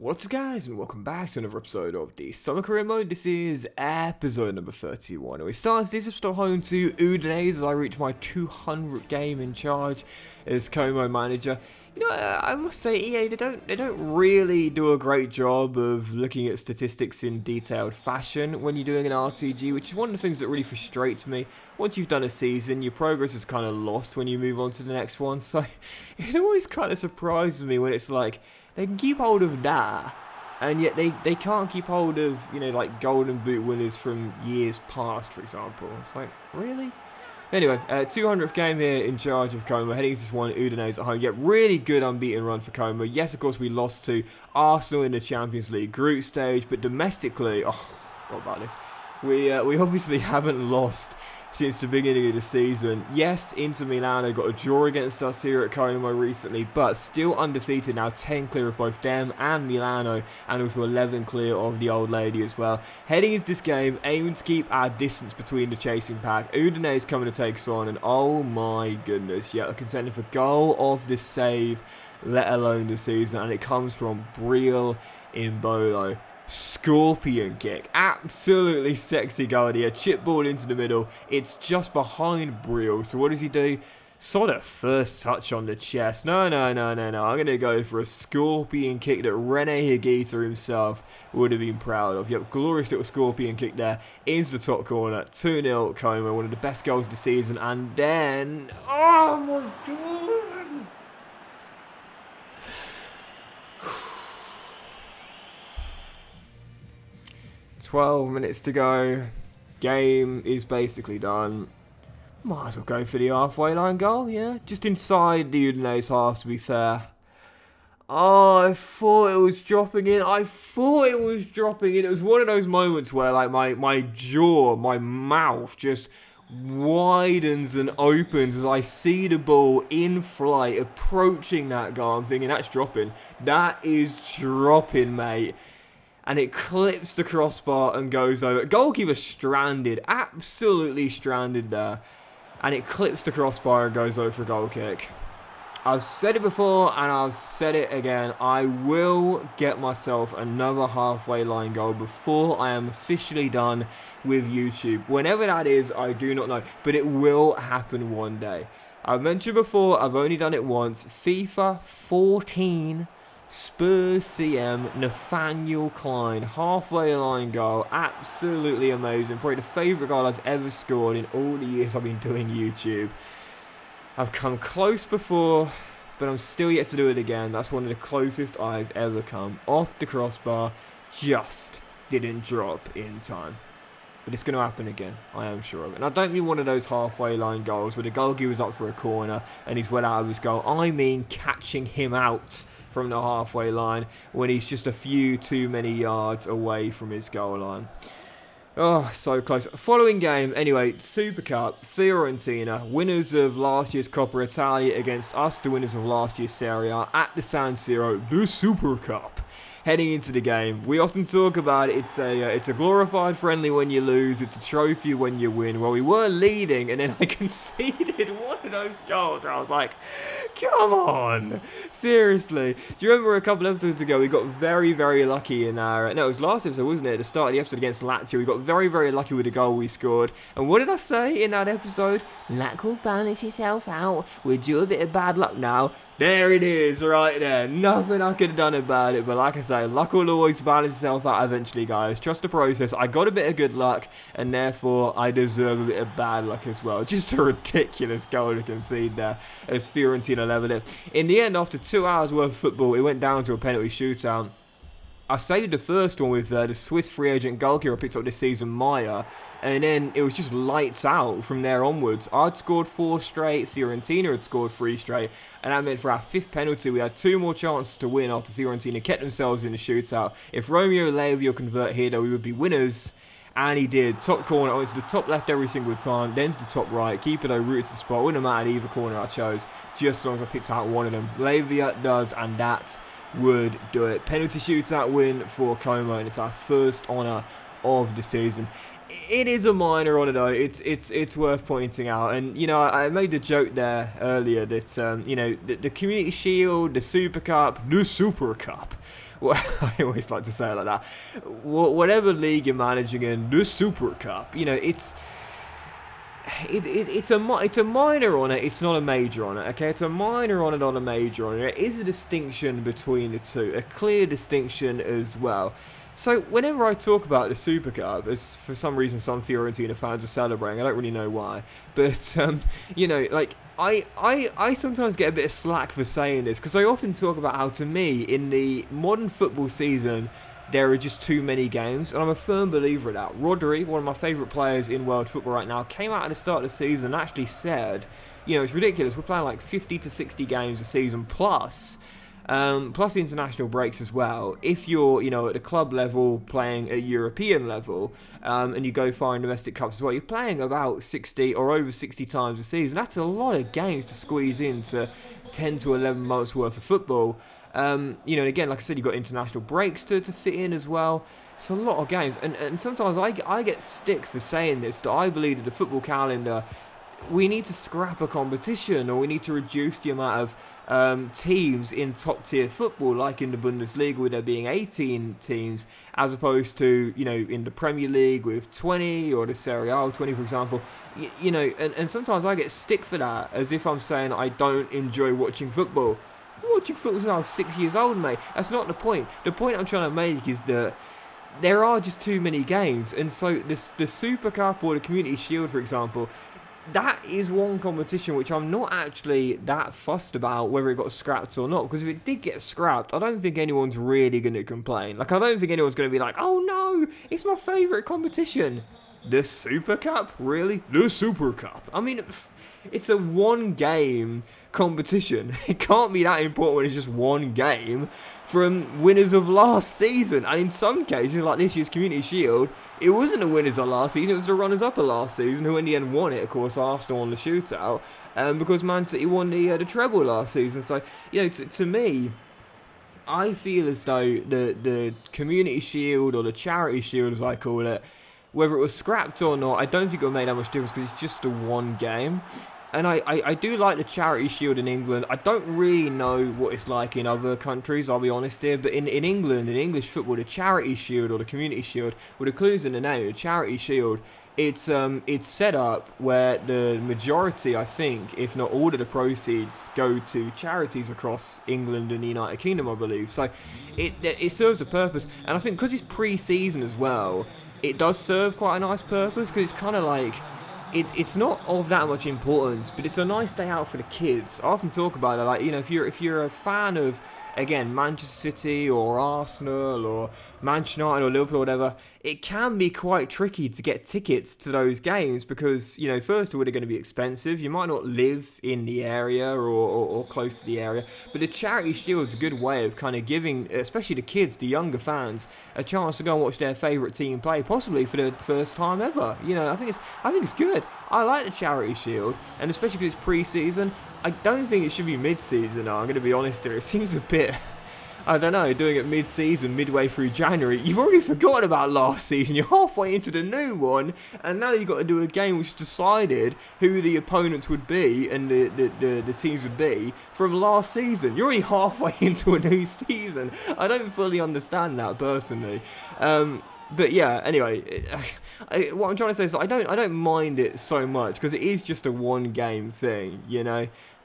What's up guys, and welcome back to another episode of the Summer Career Mode. This is episode number 31. We start this episode home to Udinese as I reach my 200th game in charge as Como manager. You know, I must say EA, they don't really do a great job of looking at statistics in detailed fashion when you're doing an RTG, which is one of the things that really frustrates me. Once you've done a season, your progress is kind of lost when you move on to the next one, so it always kind of surprises me when it's like, they can keep hold of that, and yet they can't keep hold of, you know, like Golden Boot winners from years past, for example. It's like, really? Anyway, 200th game here in charge of Como, heading to this one, Udinese at home. Yet really good unbeaten run for Como. Yes, of course, we lost to Arsenal in the Champions League group stage, but domestically, oh, I forgot about this. We obviously haven't lost since the beginning of the season. Yes, Inter Milano got a draw against us here at Como recently, but still undefeated now, 10 clear of both them and Milano, and also 11 clear of the old lady as well. Heading into this game, aiming to keep our distance between the chasing pack. Udinese coming to take us on, and oh my goodness, yeah, a contender for goal of the save, let alone the season, and it comes from Briel Imbolo. Scorpion kick, absolutely sexy goal here, chip ball into the middle, it's just behind Briel, so what does he do? Sort of first touch on the chest, no, I'm going to go for a scorpion kick that Rene Higuita himself would have been proud of. Yep, glorious little scorpion kick there, into the top corner, 2-0 Como, one of the best goals of the season, and then, oh my god! 12 minutes to go, game is basically done. Might as well go for the halfway line goal, yeah, just inside the Udinese half to be fair. Oh, I thought it was dropping in, it was one of those moments where like my jaw, my mouth just widens and opens as I see the ball in flight approaching that goal. I'm thinking, that's dropping, that is dropping, mate. And it clips the crossbar and goes over. Goalkeeper stranded, absolutely stranded there. And it clips the crossbar and goes over for a goal kick. I've said it before and I've said it again. I will get myself another halfway line goal before I am officially done with YouTube. Whenever that is, I do not know. But it will happen one day. I've mentioned before, I've only done it once. FIFA 14. Spurs CM, Nathaniel Klein, halfway line goal, absolutely amazing, probably the favourite goal I've ever scored in all the years I've been doing YouTube. I've come close before, but I'm still yet to do it again. That's one of the closest I've ever come. Off the crossbar, just didn't drop in time. But it's going to happen again, I am sure of it. And I don't mean one of those halfway line goals where the goalkeeper's up for a corner and he's well out of his goal. I mean catching him out from the halfway line when he's just a few too many yards away from his goal line. Oh, so close. Following game, anyway, Super Cup, Fiorentina, winners of last year's Coppa Italia against us, the winners of last year's Serie A at the San Siro, the Super Cup. Heading into the game, we often talk about it, it's a glorified friendly when you lose, it's a trophy when you win. Well, we were leading and then I conceded one of those goals where I was like, come on, seriously. Do you remember a couple episodes ago we got very, very lucky in our, no, it was last episode, wasn't it, at the start of the episode against Lazio, we got very, very lucky with the goal we scored. And what did I say in that episode? Luck will balance itself out, we'll do a bit of bad luck now. There it is, right there. Nothing I could have done about it, but like I say, luck will always balance itself out eventually, guys. Trust the process. I got a bit of good luck, and therefore I deserve a bit of bad luck as well. Just a ridiculous goal to concede there as Fiorentina leveled it. In the end, after 2 hours worth of football, it went down to a penalty shootout. I saved the first one with the Swiss free agent goalkeeper I picked up this season, Maya, and then it was just lights out from there onwards. I'd scored 4 straight, Fiorentina had scored 3 straight, and that meant for our 5th penalty we had 2 more chances to win after Fiorentina kept themselves in the shootout. If Romeo Lavio convert here, though, we would be winners, and he did. Top corner, I went to the top left every single time, then to the top right, keeper though rooted to the spot, wouldn't have mattered either corner I chose, just as long as I picked out one of them. Lavia does, and that would do it. Penalty shootout win for Como, and it's our first honour of the season. It is a minor honour though, it's worth pointing out, and you know, I made the joke there earlier that you know, the Community Shield, the Super Cup, Well, I always like to say it like that. Whatever league you're managing in, the Super Cup, it's a minor honour. It's not a major honour. Okay, it's a minor honour, not a major honour. There is a distinction between the two, a clear distinction as well. So whenever I talk about the Super Cup, as for some reason some Fiorentina fans are celebrating, I don't really know why, but I sometimes get a bit of slack for saying this, because I often talk about how, to me, in the modern football season, there are just too many games, and I'm a firm believer of that. Rodri, one of my favourite players in world football right now, came out at the start of the season and actually said, it's ridiculous, we're playing like 50 to 60 games a season plus the international breaks as well. If you're, at the club level playing at European level, and you go far in domestic cups as well, you're playing about 60 or over 60 times a season. That's a lot of games to squeeze into 10 to 11 months worth of football. And again, like I said, you've got international breaks to fit in as well. It's a lot of games, and sometimes I get stick for saying this, that I believe that the football calendar, we need to scrap a competition, or we need to reduce the amount of teams in top tier football, like in the Bundesliga with there being 18 teams, as opposed to, in the Premier League with 20, or the Serie A 20, for example. And sometimes I get stick for that, as if I'm saying I don't enjoy watching football. Watching football since I was 6 years old, mate. That's not the point. The point I'm trying to make is that there are just too many games, and so the Super Cup or the Community Shield, for example, that is one competition which I'm not actually that fussed about whether it got scrapped or not, because if it did get scrapped, I don't think anyone's really going to complain. I don't think anyone's going to be like, oh no, it's my favourite competition. The Super Cup? Really? The Super Cup? I mean, it's a one-game competition. It can't be that important when it's just one game from winners of last season. And in some cases, like this year's Community Shield, it wasn't the winners of last season, it was the runners-up of last season, who in the end won it. Of course, Arsenal on the shootout, because Man City won the treble last season. So, to me, I feel as though the Community Shield, or the Charity Shield as I call it, whether it was scrapped or not, I don't think it would make that much difference, because it's just the one game. And I do like the Charity Shield in England. I don't really know what it's like in other countries, I'll be honest here, but in England, in English football, the Charity Shield, or the Community Shield, well, the clue's in the name, the Charity Shield, it's set up where the majority, I think, if not all of the proceeds, go to charities across England and the United Kingdom, I believe. So it serves a purpose, and I think because it's pre-season as well, it does serve quite a nice purpose, because it's kind of like, it's not of that much importance, but it's a nice day out for the kids. I often talk about it, like, if you're a fan of, again, Manchester City or Arsenal or Manchester United or Liverpool or whatever, it can be quite tricky to get tickets to those games because, first of all, they're going to be expensive. You might not live in the area or close to the area, but the Charity Shield's a good way of kind of giving, especially the kids, the younger fans, a chance to go and watch their favourite team play, possibly for the first time ever. I think it's good. I like the Charity Shield, and especially because it's pre-season. I don't think it should be mid-season, I'm going to be honest here. It seems a bit, I don't know, doing it mid-season, midway through January. You've already forgotten about last season. You're halfway into the new one, and now you've got to do a game which decided who the opponents would be and the teams would be from last season. You're already halfway into a new season. I don't fully understand that, personally. But yeah, anyway, what I'm trying to say is I don't mind it so much, because it is just a one-game thing,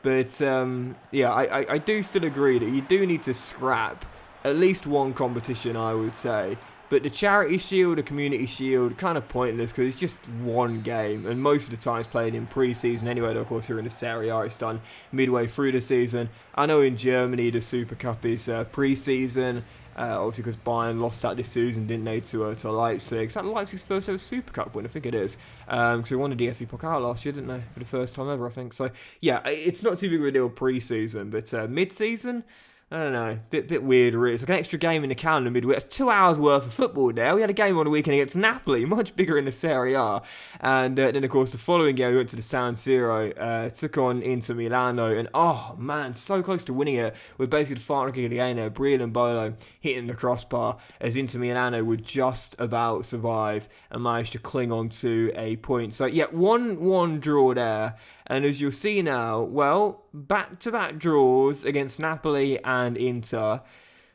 But, I do still agree that you do need to scrap at least one competition, I would say. But the Charity Shield, the Community Shield, kind of pointless, because it's just one game, and most of the time it's played in pre-season anyway. Though, of course, here in the Serie A, it's done midway through the season. I know in Germany the Super Cup is pre-season. Obviously, because Bayern lost that this season, didn't they, to Leipzig. Is that Leipzig's first ever Super Cup win? I think it is. Because they won the DFB Pokal last year, didn't they? For the first time ever, I think. So, yeah, it's not too big of a deal pre-season, but mid-season, I don't know, bit weird, really. It's like an extra game in the calendar midweek. It's 2 hours worth of football there. We had a game on the weekend against Napoli, much bigger in the Serie A. And then, of course, the following game, we went to the San Siro, took on Inter Milano, and oh man, so close to winning it. With basically the final kick of the game there, Brian and Bolo hitting the crossbar as Inter Milano would just about survive and managed to cling on to a point. So yeah, 1-1 draw there. And as you'll see now, well, back-to-back draws against Napoli and Inter.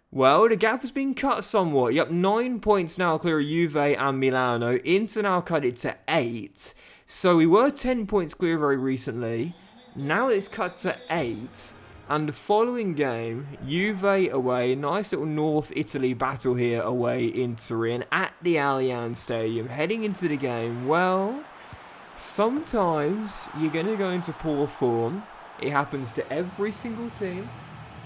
Well, the gap has been cut somewhat. Yep, 9 points now clear of Juve and Milano. Inter now cut it to 8. So we were 10 points clear very recently. Now it's cut to 8. And the following game, Juve away, nice little North Italy battle here away in Turin at the Allianz Stadium. Heading into the game, well, sometimes you're going to go into poor form. It happens to every single team,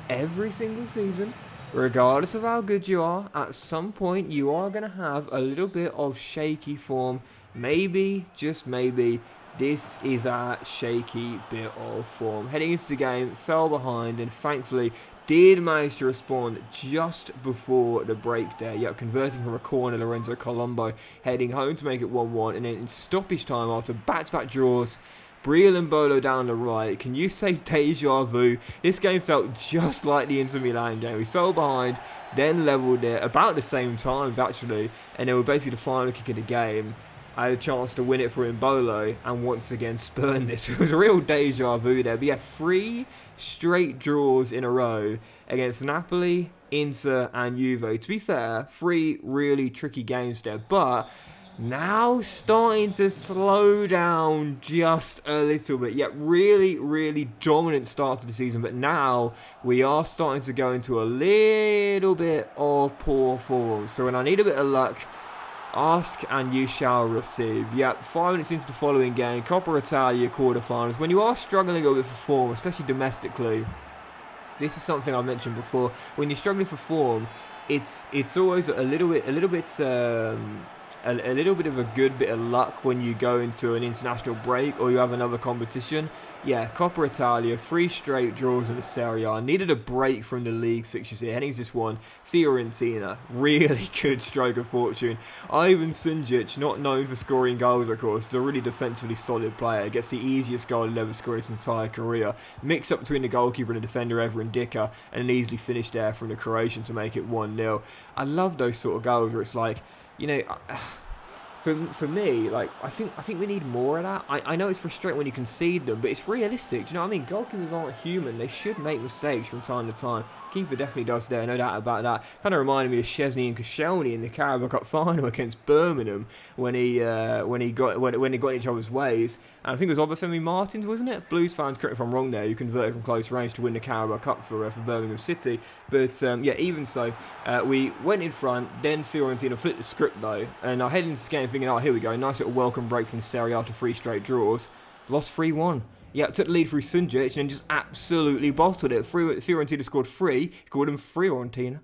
every single season. Regardless of how good you are, at some point you are going to have a little bit of shaky form. Maybe, just maybe, this is a shaky bit of form. Heading into the game, fell behind and thankfully did manage to respond just before the break there. Yep, converting from a corner, Lorenzo Colombo heading home to make it 1-1. And then in stoppage time after back-to-back draws, Briel and Bolo down the right. Can you say deja vu? This game felt just like the Inter Milan game. We fell behind, then levelled it about the same times actually, and then were basically the final kick of the game. I had a chance to win it for Mbolo and once again spurn this. It was a real deja vu there. But yeah, 3 straight draws in a row against Napoli, Inter and Juve. To be fair, 3 really tricky games there, but now starting to slow down just a little bit. Yet really, really dominant start to the season. But now we are starting to go into a little bit of poor form. So when I need a bit of luck, ask and you shall receive. Yep, 5 minutes into the following game, Coppa Italia quarterfinals. When you are struggling a little bit for form, especially domestically, this is something I mentioned before. When you're struggling for form, it's always a little bit of a good bit of luck when you go into an international break or you have another competition. Yeah, Coppa Italia, 3 straight draws in the Serie A. Needed a break from the league fixtures here. Heading to this one, Fiorentina, really good stroke of fortune. Ivan Sinjic, not known for scoring goals, of course, is a really defensively solid player. Gets the easiest goal he'll ever score in his entire career. Mix up between the goalkeeper and the defender, Ever and Dicker, and an easily finished there from the Croatian to make it 1-0. I love those sort of goals where it's like, you know, for me, like, I think we need more of that. I know it's frustrating when you concede them, but it's realistic. Do you know what I mean? Goalkeepers aren't human. They should make mistakes from time to time. Keeper definitely does there, no doubt about that. Kind of reminded me of Szczesny and Koscielny in the Carabao Cup final against Birmingham when he got in each other's ways. And I think it was Obafemi Martins, wasn't it? Blues fans, correct me if I'm wrong there, who converted from close range to win the Carabao Cup for Birmingham City. But yeah, even so, we went in front, then Fiorentina flipped the script though, and I headed into this game thinking, oh, here we go, nice little welcome break from the Serie A to 3 straight draws. Lost 3-1. Yeah, took the lead through Sinjic and then just absolutely bottled it. Fiorentina scored 3, called him Fiorentina.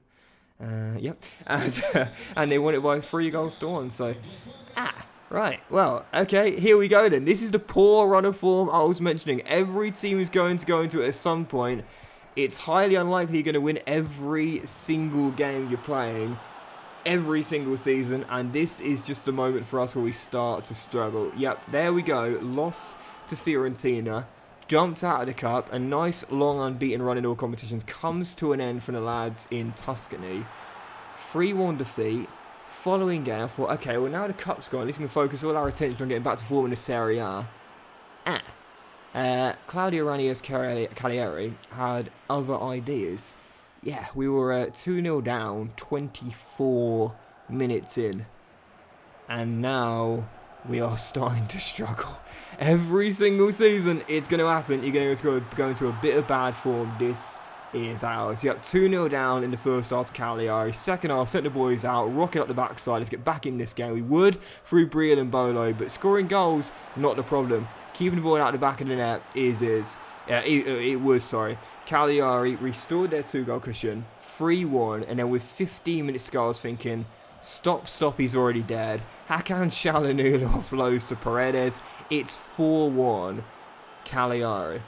Yep, and they won it by 3 goals to 1. So, right, well, okay, here we go then. This is the poor run of form I was mentioning. Every team is going to go into it at some point. It's highly unlikely you're going to win every single game you're playing, every single season, and this is just the moment for us where we start to struggle. Yep, there we go. Loss to Fiorentina, jumped out of the cup. A nice long unbeaten run in all competitions comes to an end for the lads in Tuscany. 3-1 defeat. Following game, I thought, okay, well now the cup's gone, at least we can focus all our attention on getting back to form in the Serie A. Claudio Ranieri's Cagliari had other ideas. Yeah, we were 2-0 down, 24 minutes in. And now we are starting to struggle. Every single season, it's going to happen. You're going to go into a bit of bad form. This is ours. Yep, 2-0 down in the first half to Cagliari. Second half, sent the boys out, rocket up the backside. Let's get back in this game. We would through Briel and Bolo, but scoring goals, not the problem. Keeping the ball out the back of the net it was, sorry. Cagliari restored their 2-goal cushion, 3-1, and then with 15 minutes to go, I was thinking, stop, he's already dead. Hakan Çalhanoğlu offloads to Paredes. It's 4-1, Cagliari.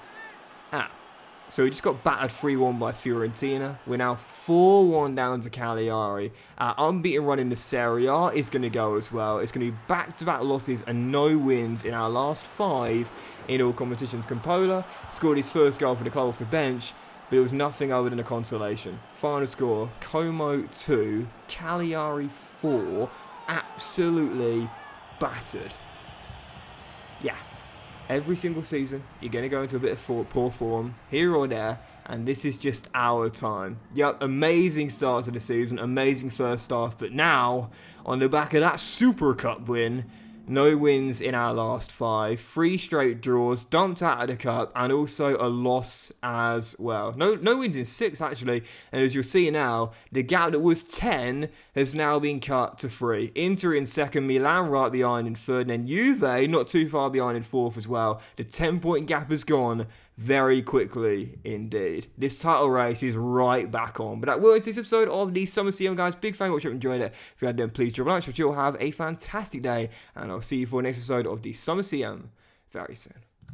So we just got battered 3-1 by Fiorentina. We're now 4-1 down to Cagliari. Our unbeaten run in the Serie A is going to go as well. It's going to be back-to-back losses and no wins in our last 5 in all competitions. Campola scored his first goal for the club off the bench, but it was nothing other than a consolation. Final score, Como 2, Cagliari 4, absolutely battered. Yeah. Every single season, you're going to go into a bit of poor form, here or there, and this is just our time. Yep, amazing start to the season, amazing first half, but now, on the back of that Super Cup win, no wins in our last 5, 3 straight draws, dumped out of the cup, and also a loss as well. No wins in 6 actually, and as you'll see now, the gap that was 10 has now been cut to 3. Inter in second, Milan right behind in third, and then Juve not too far behind in fourth as well. The 10-point gap has gone very quickly indeed. This title race is right back on. But that will end this episode of the Summer CM, guys. Big fan, watch it, enjoyed it. If you had them, please drop a like. So you'll have a fantastic day, and I'll see you for the next episode of the Summer CM very soon.